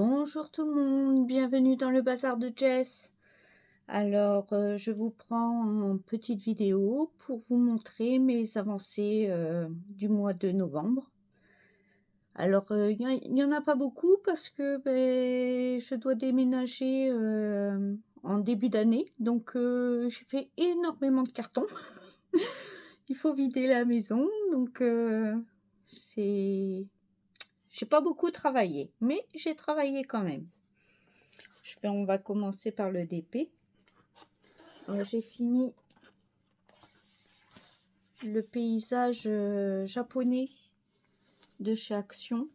Bonjour tout le monde, bienvenue dans le bazar de Jess. Alors, je vous prends en petite vidéo pour vous montrer mes avancées du mois de novembre. Alors, il n'y en a pas beaucoup parce que je dois déménager en début d'année. Donc, j'ai fait énormément de cartons. Il faut vider la maison. Donc, j'ai pas beaucoup travaillé, mais j'ai travaillé quand même. On va commencer par le DP. J'ai fini le paysage japonais de chez Action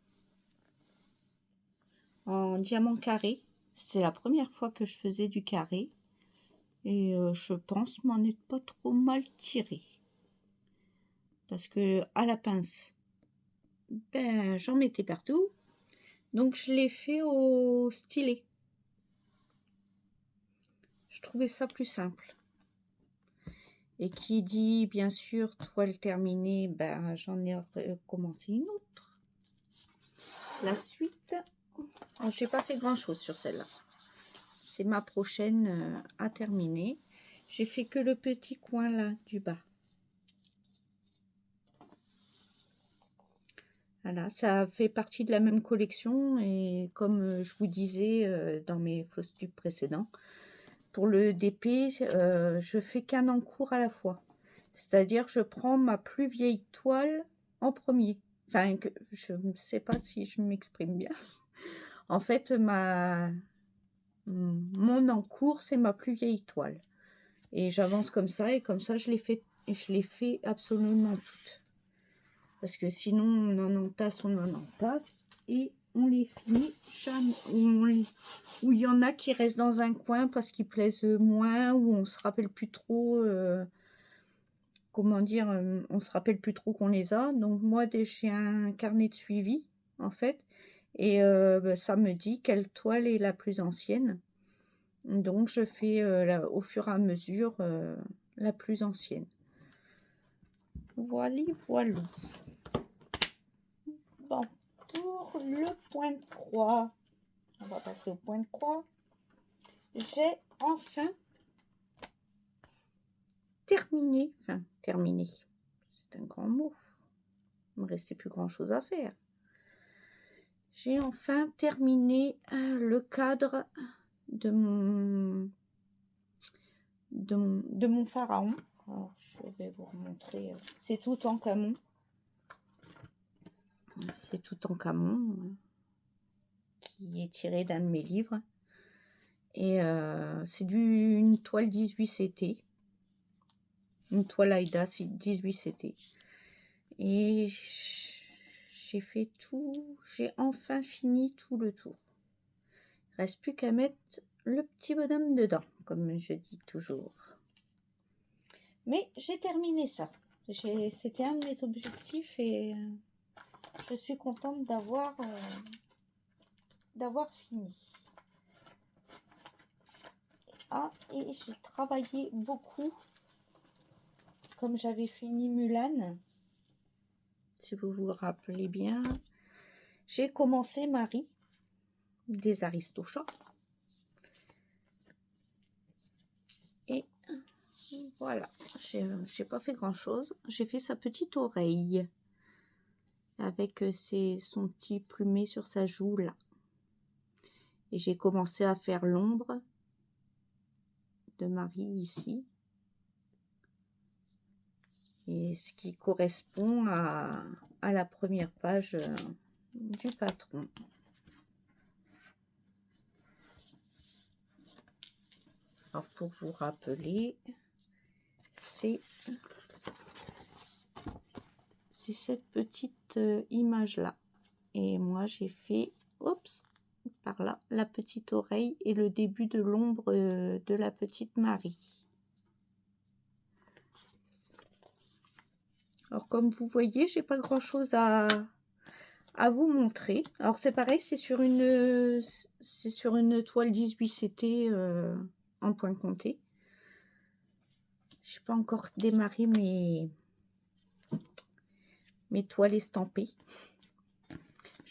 en diamant carré. C'est la première fois que je faisais du carré et je pense m'en être pas trop mal tiré parce que à la pince, j'en mettais partout, donc je l'ai fait au stylet. Je trouvais ça plus simple. Et qui dit bien sûr toile terminée, j'en ai recommencé une autre. La suite, j'ai pas fait grand chose sur celle-là. C'est ma prochaine à terminer. J'ai fait que le petit coin là du bas. Voilà, ça fait partie de la même collection et comme je vous disais dans mes floss tubes précédents, pour le DP, je fais qu'un encours à la fois. C'est-à-dire je prends ma plus vieille toile en premier. Enfin, je ne sais pas si je m'exprime bien. En fait, mon encours, c'est ma plus vieille toile. Et j'avance comme ça, et comme ça, je les fais absolument toutes. Parce que sinon, on en entasse, et on les finit jamais. Ou il y en a qui restent dans un coin parce qu'ils plaisent moins, ou on se rappelle plus trop, comment dire, on se rappelle plus trop qu'on les a. Donc moi, j'ai un carnet de suivi, en fait, et ça me dit quelle toile est la plus ancienne. Donc je fais au fur et à mesure la plus ancienne. Voilà, voilà. Bon, pour le point de croix, on va passer au point de croix. J'ai enfin terminé, c'est un grand mot. Il ne me restait plus grand chose à faire. J'ai enfin terminé le cadre de mon pharaon. Alors, je vais vous remontrer. C'est Toutankhamon. C'est Toutankhamon qui est tiré d'un de mes livres. Et c'est une toile 18CT. Une toile Aïda 18CT. Et j'ai fait tout. J'ai enfin fini tout le tour. Il ne reste plus qu'à mettre le petit bonhomme dedans, comme je dis toujours. Mais j'ai terminé ça. C'était un de mes objectifs et je suis contente d'avoir fini. Et j'ai travaillé beaucoup. Comme j'avais fini Mulan, si vous vous rappelez bien, j'ai commencé Marie des Aristochats. Et voilà, j'ai pas fait grand chose. J'ai fait sa petite oreille avec son petit plumet sur sa joue là. Et j'ai commencé à faire l'ombre de Marie ici. Et ce qui correspond à la première page du patron. Alors pour vous rappeler, c'est cette petite image là. Et moi j'ai fait, par là, la petite oreille et le début de l'ombre de la petite Marie. Alors comme vous voyez, j'ai pas grand chose à vous montrer. Alors c'est pareil, c'est sur une toile 18CT en point compté. J'ai pas encore démarré mes toiles estampées.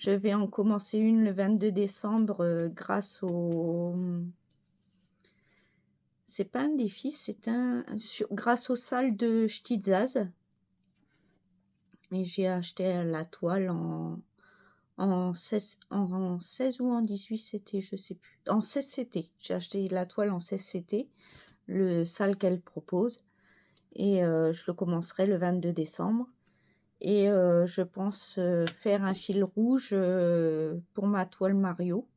Je vais en commencer une le 22 décembre grâce au... C'est pas un défi, c'est grâce aux salles de Stitzaz. Et j'ai acheté la toile en 16 ou en 18 CT, je sais plus. En 16 CT. J'ai acheté la toile en 16 CT, le salle qu'elle propose. Et je le commencerai le 22 décembre. Et je pense faire un fil rouge pour ma toile Mario.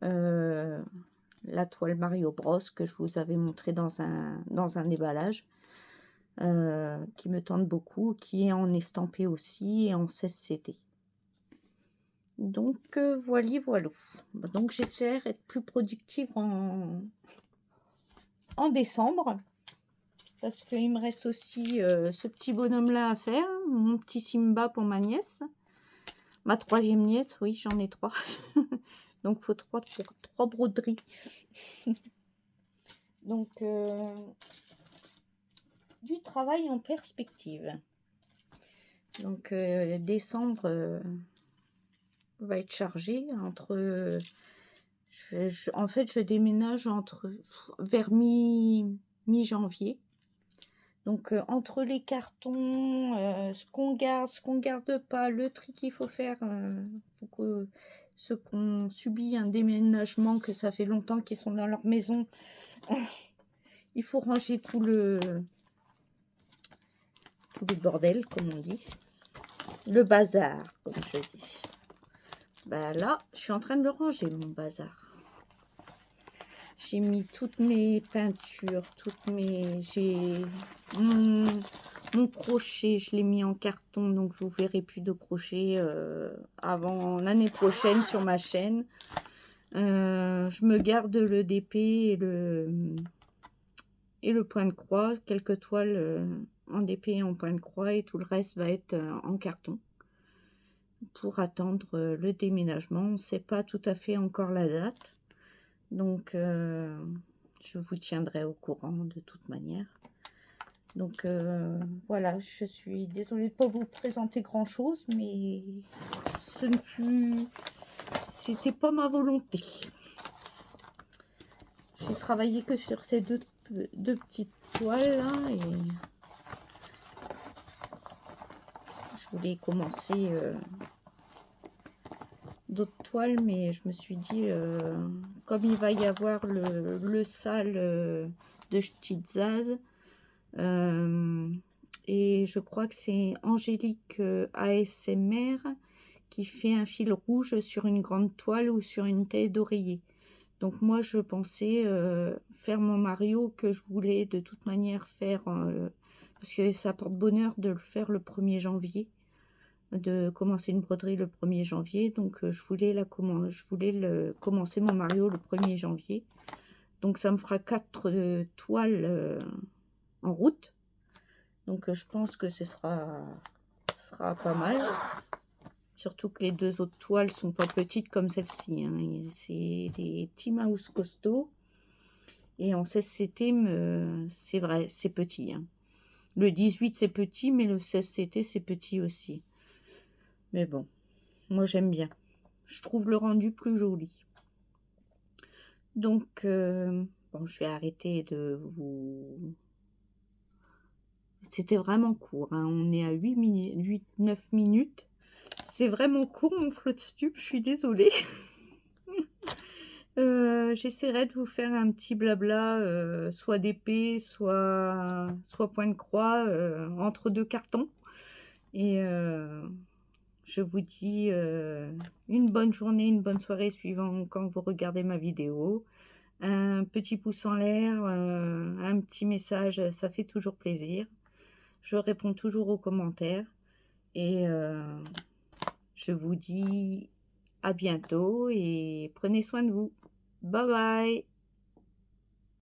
La toile Mario Bros que je vous avais montré dans un déballage. Qui me tente beaucoup, qui est en estampé aussi et en 16 CT. Donc voilà. Donc j'espère être plus productive en décembre. Parce qu'il me reste aussi ce petit bonhomme là à faire. Mon petit Simba pour ma nièce. Ma troisième nièce, oui, j'en ai 3. Donc il faut 3 broderies. Donc du travail en perspective. Donc décembre va être chargé entre... en fait, je déménage vers mi-janvier. Donc, entre les cartons, ce qu'on garde pas, le tri qu'il faut faire, faut que ceux qu'on subit un déménagement, que ça fait longtemps qu'ils sont dans leur maison, il faut ranger tout le bordel, comme on dit. Le bazar, comme je dis. Bah là, je suis en train de le ranger, mon bazar. J'ai mis toutes mes peintures, j'ai mon crochet, je l'ai mis en carton, donc vous verrez plus de crochet avant l'année prochaine sur ma chaîne. Je me garde le DP et le point de croix, quelques toiles en DP et en point de croix, et tout le reste va être en carton pour attendre le déménagement. On ne sait pas tout à fait encore la date. Donc, je vous tiendrai au courant de toute manière. Donc, voilà, je suis désolée de ne pas vous présenter grand-chose, mais c'était pas ma volonté. J'ai travaillé que sur ces deux petites toiles là, et je voulais commencer d'autres toiles, mais je me suis dit comme il va y avoir le salle de Stitzaz et je crois que c'est Angélique ASMR qui fait un fil rouge sur une grande toile ou sur une tête d'oreiller. Donc moi je pensais faire mon Mario, que je voulais de toute manière faire parce que ça porte bonheur de le faire le 1er janvier, de commencer une broderie le 1er janvier. Donc je voulais commencer mon Mario le 1er janvier. Donc ça me fera 4 toiles en route. Donc je pense que ce sera pas mal. Surtout que les 2 autres toiles sont pas petites comme celle-ci, hein. C'est des petits mouse costauds. Et en 16 CT, c'est vrai, c'est petit, hein. Le 18 c'est petit, mais le 16 CT c'est petit aussi. Mais bon, moi j'aime bien. Je trouve le rendu plus joli. Donc, bon, je vais arrêter de vous... C'était vraiment court, hein. On est à 8-9 minutes. C'est vraiment court mon Floodstube, je suis désolée. J'essaierai de vous faire un petit blabla, soit d'épée, soit point de croix, entre 2 cartons. Et je vous dis une bonne journée, une bonne soirée suivant quand vous regardez ma vidéo. Un petit pouce en l'air, un petit message, ça fait toujours plaisir. Je réponds toujours aux commentaires. Et je vous dis à bientôt et prenez soin de vous. Bye bye.